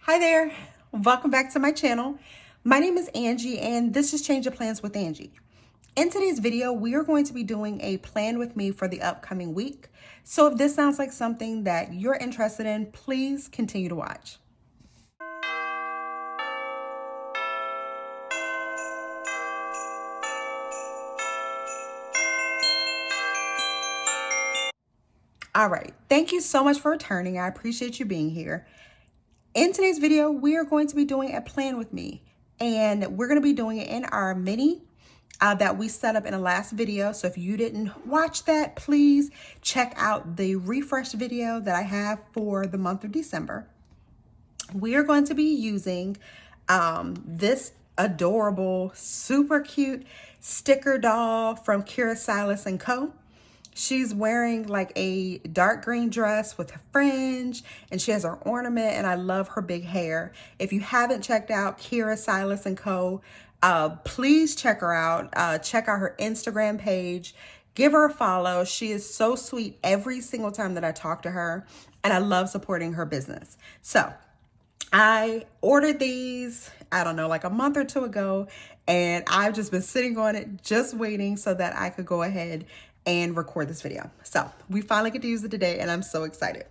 Hi there, welcome back to my channel. My name is Angie and this is Change of Plans with Angie. In today's video, we are going to be doing a plan with me for the upcoming week. So if this sounds like something that you're interested in, please continue to watch. All right, thank you so much for returning. I appreciate you being here. In today's video, we are going to be doing a plan with me, and we're going to be doing it in our mini that we set up in the last video. So if you didn't watch that, please check out the refresh video that I have for the month of December. We are going to be using this adorable, super cute sticker doll from Kira Silas and Co. She's wearing like a dark green dress with a fringe, and she has her ornament, and I love her big hair. If you haven't checked out Kira Silas and Co, please check her out. Check out her Instagram page. Give her a follow. She is so sweet every single time that I talk to her, and I love supporting her business. So I ordered these, I don't know, like a month or two ago, and I've just been sitting on it, just waiting so that I could go ahead and record this video. So we finally get to use it today, and I'm so excited.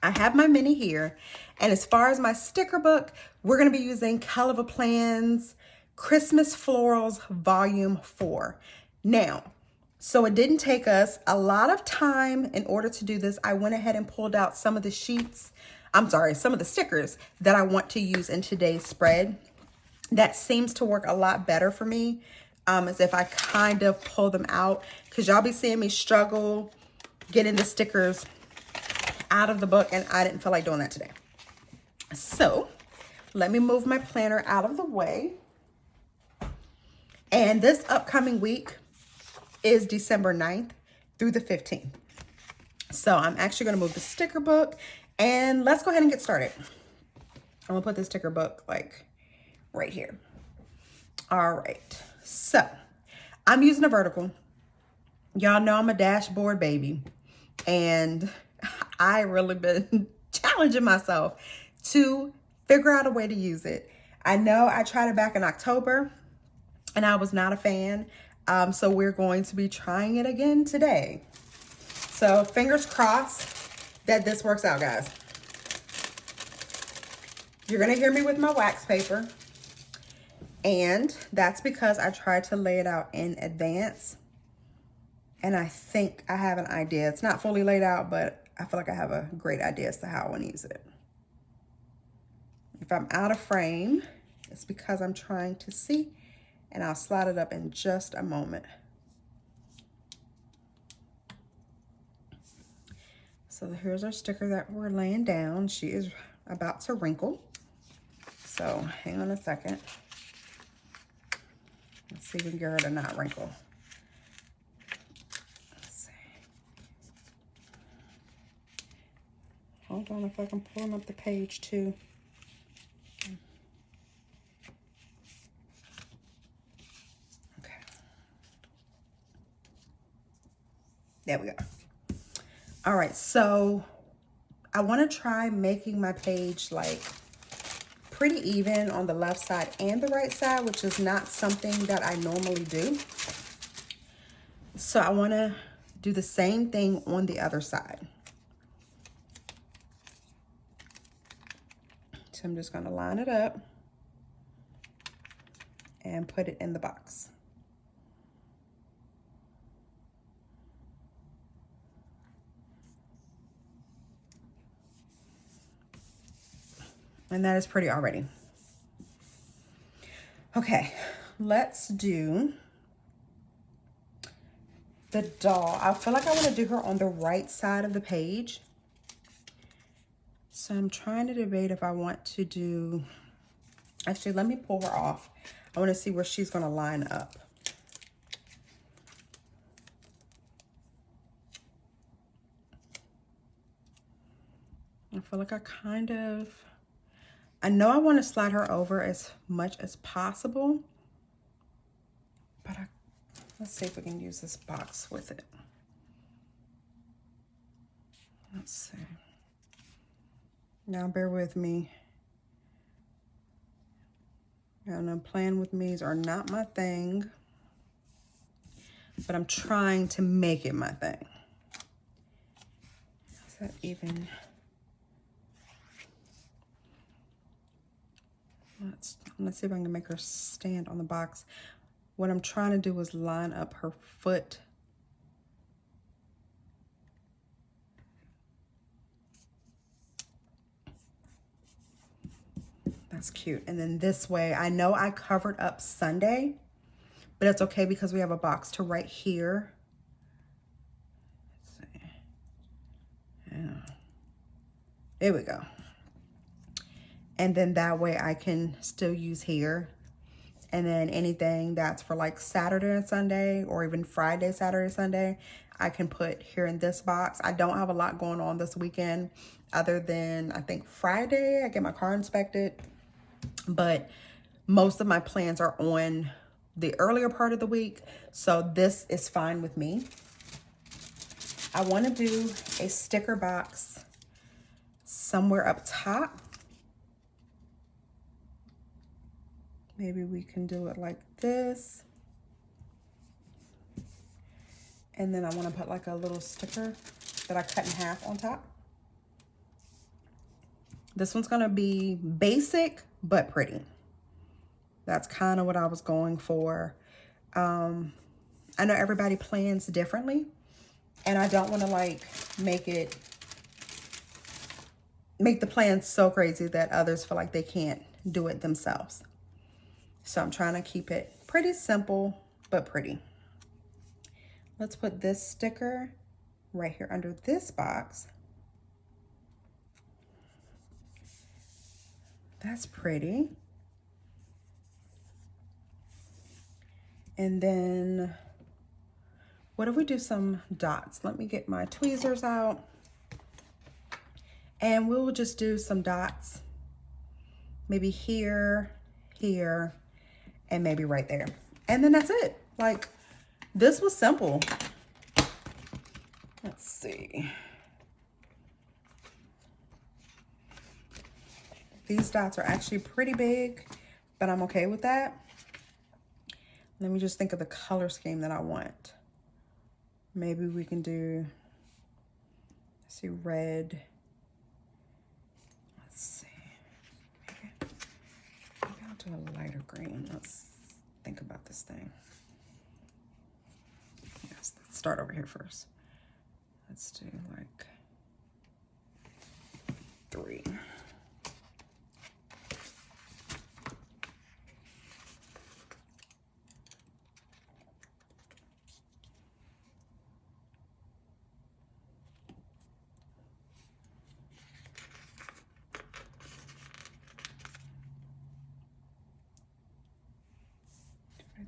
I have my mini here, and as far as my sticker book, we're going to be using Kell Plans Christmas Florals Volume 4. Now, so it didn't take us a lot of time in order to do this. I went ahead and pulled out some of the sheets, some of the stickers that I want to use in today's spread. That seems to work a lot better for me. As if I kind of pull them out, because y'all be seeing me struggle getting the stickers out of the book, and I didn't feel like doing that today. So let me move my planner out of the way. And this upcoming week is December 9th through the 15th. So I'm actually going to move the sticker book, and let's go ahead and get started. I'm going to put the sticker book like right here. All right. So I'm using a vertical. Y'all know I'm a dashboard baby, and I really been challenging myself to figure out a way to use it. I know I tried it back in October and I was not a fan. So we're going to be trying it again today. So fingers crossed that this works out, guys. You're going to hear me with my wax paper. And that's because I tried to lay it out in advance. And I think I have an idea. It's not fully laid out, but I feel like I have a great idea as to how I want to use it. If I'm out of frame, it's because I'm trying to see. And I'll slide it up in just a moment. So here's our sticker that we're laying down. She is about to wrinkle. So hang on a second. Let's see if we can get her to not wrinkle. Let's see. Hold on, if I can pull up the page too. Okay. There we go. All right, so I want to try making my page like pretty even on the left side and the right side, which is not something that I normally do. So I want to do the same thing on the other side. So I'm just going to line it up and put it in the box. And that is pretty already. Okay, let's do the doll. I feel like I want to do her on the right side of the page. So I'm trying to debate if I want to do, actually, let me pull her off. I want to see where she's going to line up. I feel like I know I want to slide her over as much as possible, but let's see if we can use this box with it. Let's see. Now bear with me. And plan with me's are not my thing, but I'm trying to make it my thing. Is that even? Let's see if I can make her stand on the box. What I'm trying to do is line up her foot. That's cute. And then this way, I know I covered up Sunday, but it's okay because we have a box to right here. Let's see. Yeah. There we go. And then that way I can still use here. And then anything that's for like Saturday and Sunday, or even Friday, Saturday, Sunday, I can put here in this box. I don't have a lot going on this weekend other than I think Friday I get my car inspected. But most of my plans are on the earlier part of the week. So this is fine with me. I want to do a sticker box somewhere up top. Maybe we can do it like this. And then I want to put like a little sticker that I cut in half on top. This one's going to be basic, but pretty. That's kind of what I was going for. I know everybody plans differently, and I don't want to like make the plans so crazy that others feel like they can't do it themselves. So I'm trying to keep it pretty simple, but pretty. Let's put this sticker right here under this box. That's pretty. And then what if we do some dots? Let me get my tweezers out. And we'll just do some dots. Maybe here, here, and maybe right there. And then that's it. Like, this was simple. Let's see. These dots are actually pretty big, but I'm okay with that. Let me just think of the color scheme that I want. Maybe we can do, let's see, red. Let's see. Maybe I'll do a lighter green. Let's think about this thing. Yes, let's start over here first. Let's do like 3.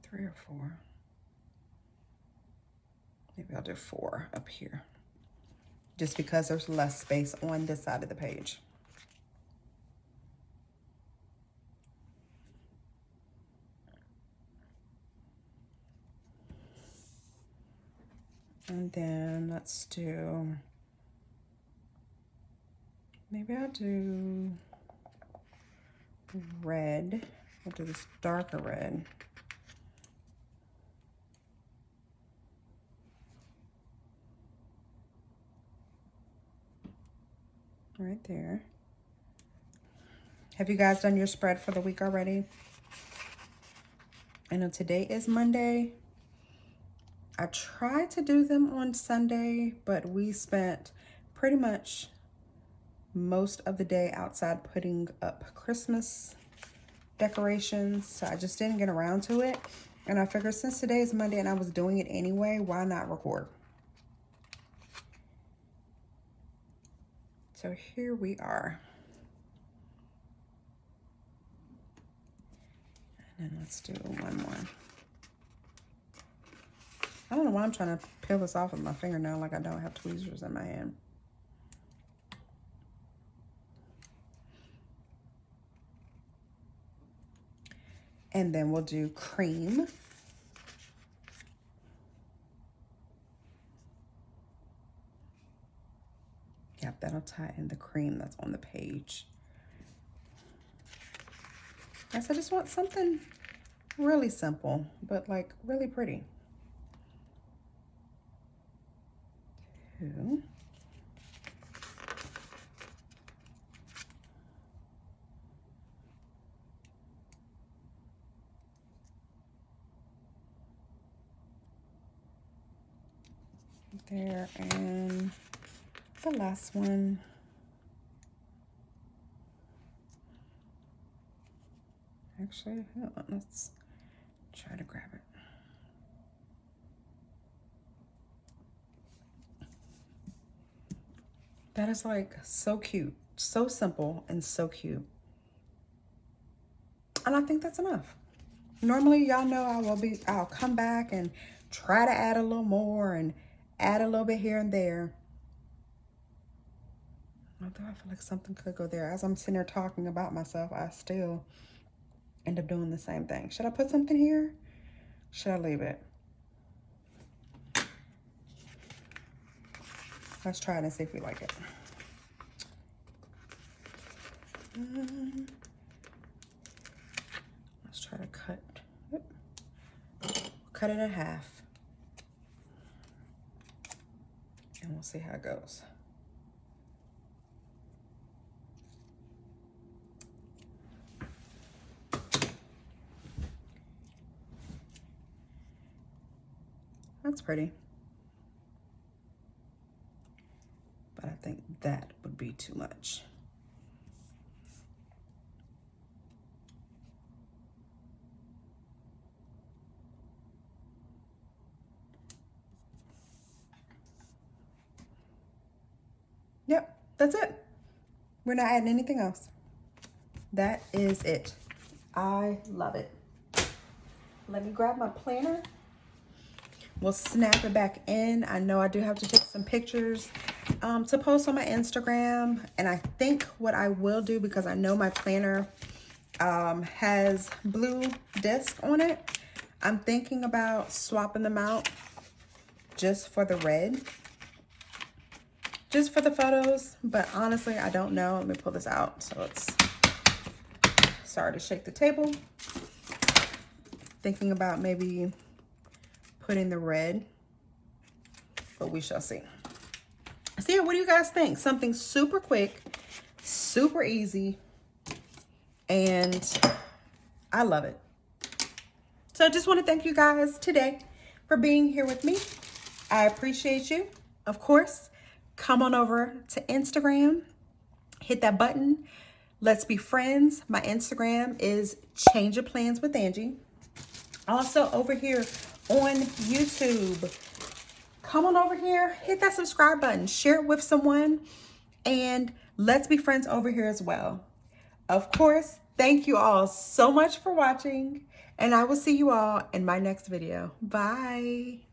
Three or 4. Maybe I'll do 4 up here, just because there's less space on this side of the page. And then let's do, maybe I'll do red. I'll do this darker red. Right there. Have you guys done your spread for the week already? I know today is Monday. I tried to do them on Sunday, but we spent pretty much most of the day outside putting up Christmas decorations. So I just didn't get around to it. And I figured since today is Monday and I was doing it anyway, why not record? So here we are. And then let's do one more. I don't know why I'm trying to peel this off with my fingernail like I don't have tweezers in my hand. And then we'll do cream. Yep, that'll tie in the cream that's on the page. Guess I just want something really simple, but like really pretty. 2. There, and the last one. Actually, hold on, let's try to grab it. That is like so cute, so simple and so cute. And I think that's enough. Normally, y'all know I'll come back and try to add a little more and add a little bit here and there. Although I feel like something could go there. As I'm sitting there talking about myself, I still end up doing the same thing. Should I put something here? Should I leave it? Let's try it and see if we like it. Let's try to cut it in half. And we'll see how it goes. That's pretty. But I think that would be too much. Yep, that's it. We're not adding anything else. That is it. I love it. Let me grab my planner. We'll snap it back in. I know I do have to take some pictures to post on my Instagram. And I think what I will do, because I know my planner has blue disc on it, I'm thinking about swapping them out just for the red. Just for the photos, but honestly, I don't know. Let me pull this out. So it's, sorry to shake the table. Thinking about maybe putting the red, but we shall see. So yeah, what do you guys think? Something super quick, super easy, and I love it. So I just want to thank you guys today for being here with me. I appreciate you. Of course, come on over to Instagram, hit that button. Let's be friends. My Instagram is Change Your Plans with Angie. Also over here on YouTube, come on over here, hit that subscribe button, share it with someone, and let's be friends over here as well. Of course, thank you all so much for watching, and I will see you all in my next video. Bye.